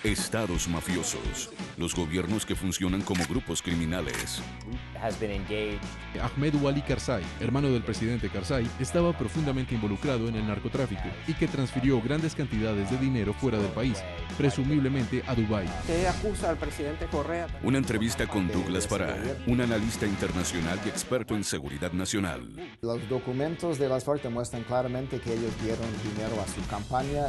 Estados mafiosos, los gobiernos que funcionan como grupos criminales. Ahmed Wali Karzai, hermano del presidente Karzai, estaba profundamente involucrado en el narcotráfico y que transfirió grandes cantidades de dinero fuera del país, presumiblemente a Dubái. ¿Qué acusa al presidente Correa? Una entrevista con Douglas Farah, un analista internacional y experto en seguridad nacional. Los documentos de las FARC muestran claramente que ellos dieron dinero a su campaña.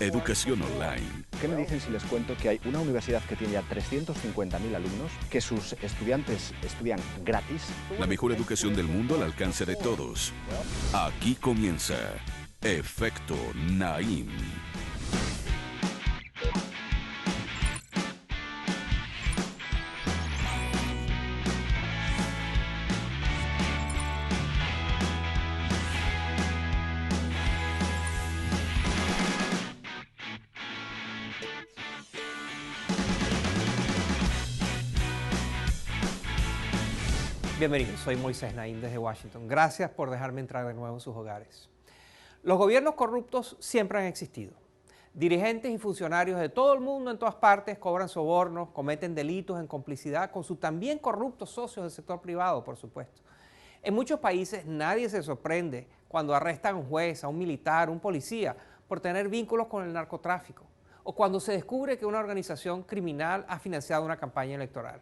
Educación online. ¿Qué me dicen si les cuento que hay una universidad que tiene ya 350.000 alumnos, que sus estudiantes estudian gratis? La mejor educación del mundo al alcance de todos. Aquí comienza Efecto Naim. Bienvenidos, soy Moisés Naim desde Washington. Gracias por dejarme entrar de nuevo en sus hogares. Los gobiernos corruptos siempre han existido. Dirigentes y funcionarios de todo el mundo en todas partes cobran sobornos, cometen delitos en complicidad con sus también corruptos socios del sector privado, por supuesto. En muchos países nadie se sorprende cuando arrestan a un juez, a un militar, a un policía por tener vínculos con el narcotráfico o cuando se descubre que una organización criminal ha financiado una campaña electoral.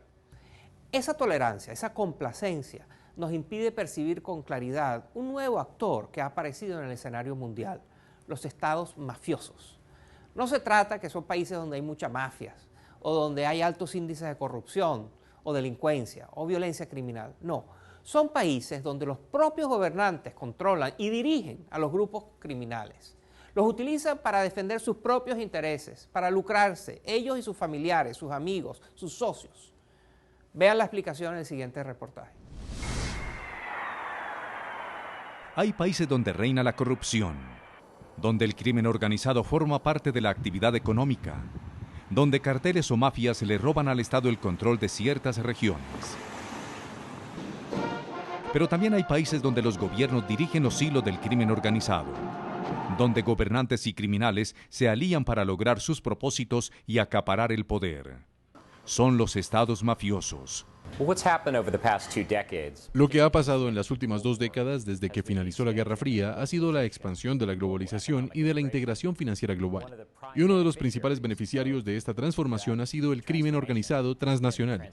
Esa tolerancia, esa complacencia nos impide percibir con claridad un nuevo actor que ha aparecido en el escenario mundial, los estados mafiosos. No se trata que son países donde hay muchas mafias o donde hay altos índices de corrupción o delincuencia o violencia criminal. No, son países donde los propios gobernantes controlan y dirigen a los grupos criminales. Los utilizan para defender sus propios intereses, para lucrarse, ellos y sus familiares, sus amigos, sus socios. Vean la explicación en el siguiente reportaje. Hay países donde reina la corrupción, donde el crimen organizado forma parte de la actividad económica, donde carteles o mafias le roban al Estado el control de ciertas regiones. Pero también hay países donde los gobiernos dirigen los hilos del crimen organizado, donde gobernantes y criminales se alían para lograr sus propósitos y acaparar el poder. Son los estados mafiosos. Lo que ha pasado en las últimas 2 décadas desde que finalizó la Guerra Fría ha sido la expansión de la globalización y de la integración financiera global. Y uno de los principales beneficiarios de esta transformación ha sido el crimen organizado transnacional.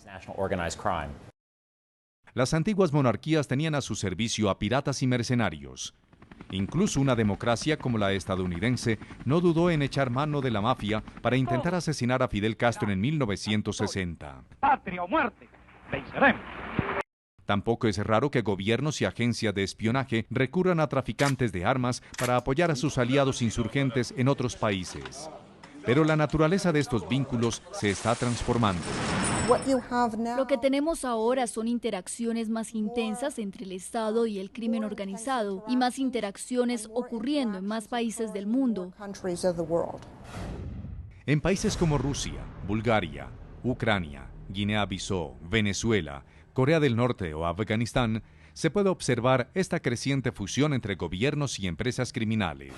Las antiguas monarquías tenían a su servicio a piratas y mercenarios. Incluso una democracia como la estadounidense no dudó en echar mano de la mafia para intentar asesinar a Fidel Castro en 1960. ¡Patria o muerte! ¡Venceremos! Tampoco es raro que gobiernos y agencias de espionaje recurran a traficantes de armas para apoyar a sus aliados insurgentes en otros países. Pero la naturaleza de estos vínculos se está transformando. Lo que tenemos ahora son interacciones más intensas entre el Estado y el crimen organizado y más interacciones ocurriendo en más países del mundo. En países como Rusia, Bulgaria, Ucrania, Guinea-Bissau, Venezuela, Corea del Norte o Afganistán, se puede observar esta creciente fusión entre gobiernos y empresas criminales.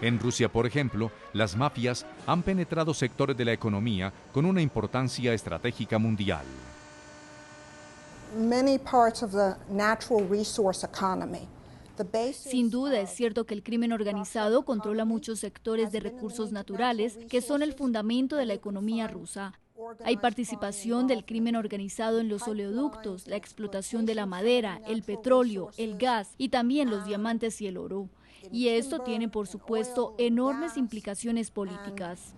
En Rusia, por ejemplo, las mafias han penetrado sectores de la economía con una importancia estratégica mundial. Sin duda es cierto que el crimen organizado controla muchos sectores de recursos naturales que son el fundamento de la economía rusa. Hay participación del crimen organizado en los oleoductos, la explotación de la madera, el petróleo, el gas y también los diamantes y el oro. Y esto tiene, por supuesto, enormes implicaciones políticas.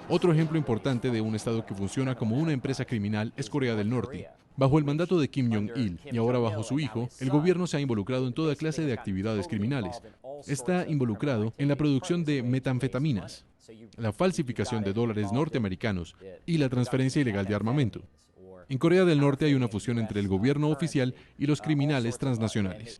Otro ejemplo importante de un estado que funciona como una empresa criminal es Corea del Norte. Bajo el mandato de Kim Jong-il y ahora bajo su hijo, el gobierno se ha involucrado en toda clase de actividades criminales. Está involucrado en la producción de metanfetaminas, la falsificación de dólares norteamericanos y la transferencia ilegal de armamento. En Corea del Norte hay una fusión entre el gobierno oficial y los criminales transnacionales.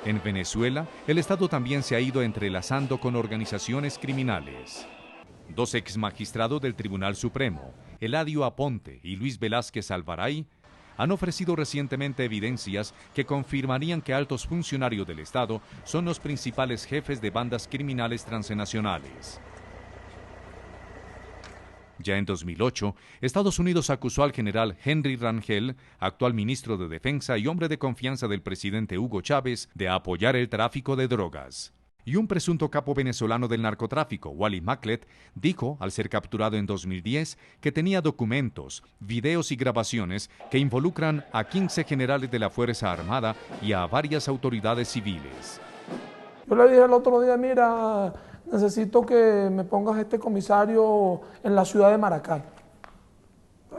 En Venezuela, el Estado también se ha ido entrelazando con organizaciones criminales. 2 exmagistrados del Tribunal Supremo, Eladio Aponte y Luis Velázquez Alvaray, han ofrecido recientemente evidencias que confirmarían que altos funcionarios del Estado son los principales jefes de bandas criminales transnacionales. Ya en 2008, Estados Unidos acusó al general Henry Rangel, actual ministro de Defensa y hombre de confianza del presidente Hugo Chávez, de apoyar el tráfico de drogas. Y un presunto capo venezolano del narcotráfico, Wally Maclet, dijo, al ser capturado en 2010, que tenía documentos, videos y grabaciones que involucran a 15 generales de la Fuerza Armada y a varias autoridades civiles. Yo le dije el otro día, mira, necesito que me pongas este comisario en la ciudad de Maracay.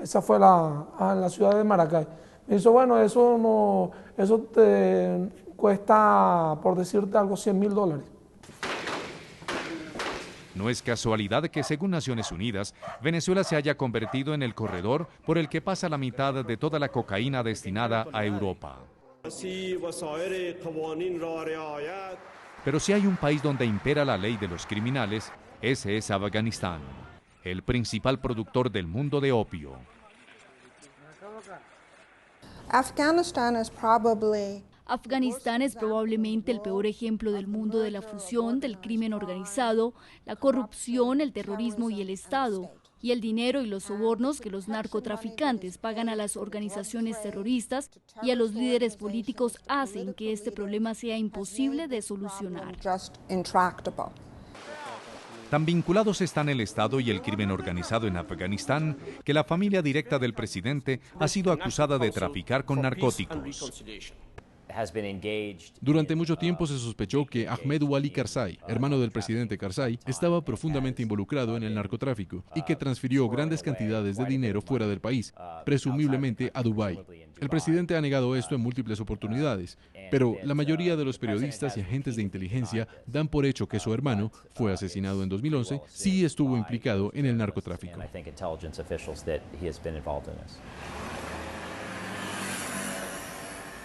Esa fue en la ciudad de Maracay. Me dijo, bueno, eso te cuesta, por decirte algo, $100.000. No es casualidad que, según Naciones Unidas, Venezuela se haya convertido en el corredor por el que pasa la mitad de toda la cocaína destinada a Europa. Pero si hay un país donde impera la ley de los criminales, ese es Afganistán, el principal productor del mundo de opio. Afganistán es probablemente el peor ejemplo del mundo de la fusión del crimen organizado, la corrupción, el terrorismo y el Estado, y el dinero y los sobornos que los narcotraficantes pagan a las organizaciones terroristas y a los líderes políticos hacen que este problema sea imposible de solucionar. Tan vinculados están el Estado y el crimen organizado en Afganistán que la familia directa del presidente ha sido acusada de traficar con narcóticos. Durante mucho tiempo se sospechó que Ahmed Wali Karzai, hermano del presidente Karzai, estaba profundamente involucrado en el narcotráfico y que transfirió grandes cantidades de dinero fuera del país, presumiblemente a Dubái. El presidente ha negado esto en múltiples oportunidades, pero la mayoría de los periodistas y agentes de inteligencia dan por hecho que su hermano fue asesinado en 2011, sí estuvo implicado en el narcotráfico.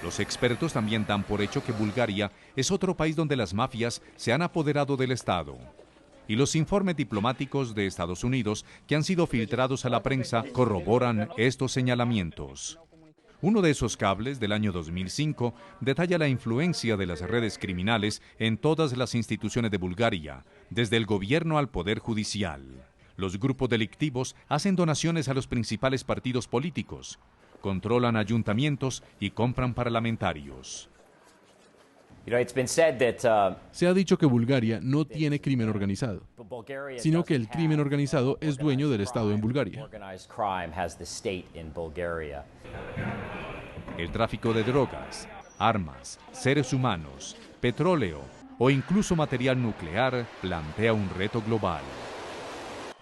Los expertos también dan por hecho que Bulgaria es otro país donde las mafias se han apoderado del Estado. Y los informes diplomáticos de Estados Unidos que han sido filtrados a la prensa corroboran estos señalamientos. Uno de esos cables, del año 2005, detalla la influencia de las redes criminales en todas las instituciones de Bulgaria, desde el gobierno al poder judicial. Los grupos delictivos hacen donaciones a los principales partidos políticos, controlan ayuntamientos y compran parlamentarios. Se ha dicho que Bulgaria no tiene crimen organizado, sino que el crimen organizado es dueño del Estado en Bulgaria. El tráfico de drogas, armas, seres humanos, petróleo o incluso material nuclear plantea un reto global.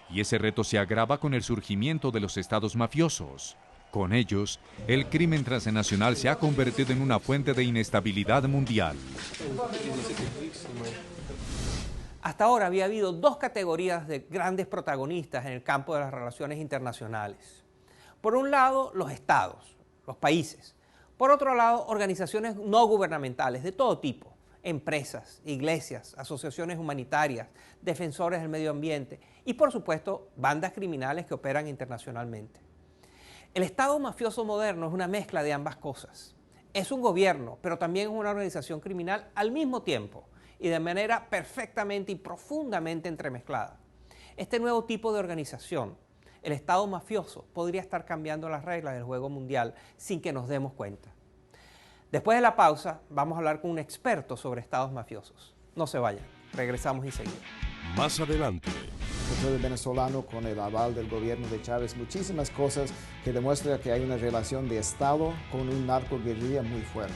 Y ese reto se agrava con el surgimiento de los estados mafiosos. Con ellos, el crimen transnacional se ha convertido en una fuente de inestabilidad mundial. Hasta ahora había habido dos categorías de grandes protagonistas en el campo de las relaciones internacionales. Por un lado, los estados, los países. Por otro lado, organizaciones no gubernamentales de todo tipo, empresas, iglesias, asociaciones humanitarias, defensores del medio ambiente y, por supuesto, bandas criminales que operan internacionalmente. El Estado mafioso moderno es una mezcla de ambas cosas. Es un gobierno, pero también es una organización criminal al mismo tiempo y de manera perfectamente y profundamente entremezclada. Este nuevo tipo de organización, el Estado mafioso, podría estar cambiando las reglas del juego mundial sin que nos demos cuenta. Después de la pausa, vamos a hablar con un experto sobre estados mafiosos. No se vayan, regresamos enseguida. Más adelante. El venezolano con el aval del gobierno de Chávez, muchísimas cosas que demuestran que hay una relación de Estado con un narcoguerrilla muy fuerte.